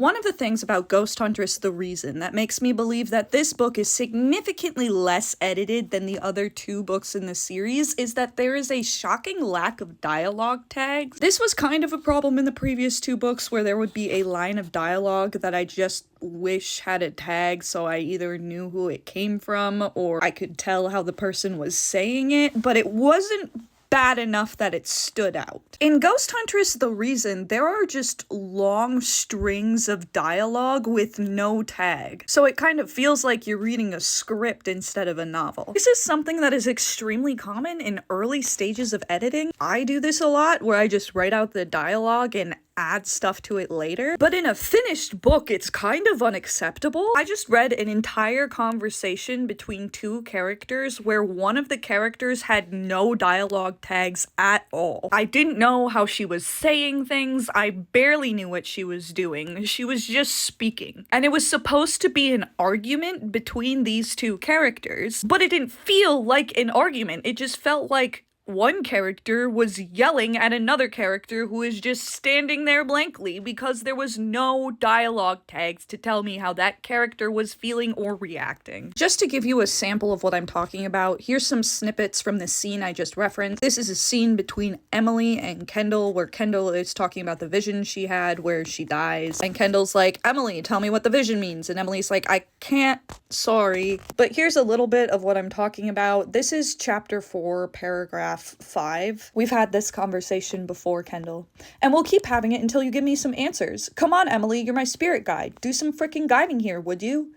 One of the things about Ghost Huntress The Reason that makes me believe that this book is significantly less edited than the other two books in the series is that there is a shocking lack of dialogue tags. This was kind of a problem in the previous two books where there would be a line of dialogue that I just wish had a tag so I either knew who it came from or I could tell how the person was saying it, but it wasn't bad enough that it stood out. In Ghost Huntress The Reason, there are just long strings of dialogue with no tag, so it kind of feels like you're reading a script instead of a novel. This is something that is extremely common in early stages of editing. I do this a lot, where I just write out the dialogue and add stuff to it later, but in a finished book, it's kind of unacceptable. I just read an entire conversation between two characters where one of the characters had no dialogue tags at all. I didn't know how she was saying things, I barely knew what she was doing, she was just speaking. And it was supposed to be an argument between these two characters, but it didn't feel like an argument, it just felt like one character was yelling at another character who is just standing there blankly because there was no dialogue tags to tell me how that character was feeling or reacting. Just to give you a sample of what I'm talking about, here's some snippets from the scene I just referenced. This is a scene between Emily and Kendall where Kendall is talking about the vision she had where she dies, and Kendall's like, "Emily, tell me what the vision means," and Emily's like, "I can't, sorry." But here's a little bit of what I'm talking about. This is chapter 4, paragraph 5. We've had this conversation before, Kendall, and we'll keep having it until you give me some answers. Come on, Emily, you're my spirit guide. Do some freaking guiding here, would you?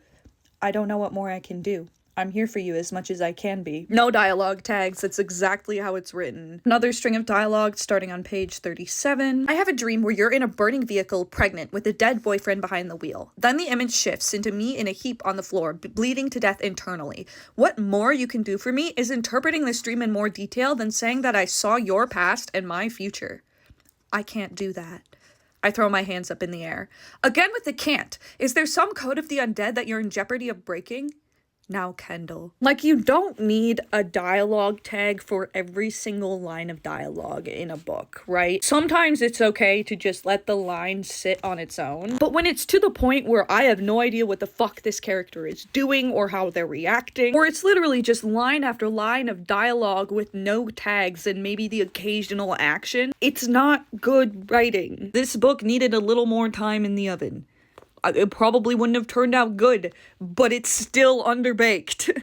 I don't know what more I can do. I'm here for you as much as I can be. No dialogue tags, that's exactly how it's written. Another string of dialogue starting on page 37. I have a dream where you're in a burning vehicle, pregnant, with a dead boyfriend behind the wheel. Then the image shifts into me in a heap on the floor, bleeding to death internally. What more you can do for me is interpreting this dream in more detail than saying that I saw your past and my future. I can't do that. I throw my hands up in the air. Again with the can't. Is there some code of the undead that you're in jeopardy of breaking? Now, Kendall. Like, you don't need a dialogue tag for every single line of dialogue in a book, right? Sometimes it's okay to just let the line sit on its own, but when it's to the point where I have no idea what the fuck this character is doing or how they're reacting, or it's literally just line after line of dialogue with no tags and maybe the occasional action, it's not good writing. This book needed a little more time in the oven. It probably wouldn't have turned out good, but it's still underbaked.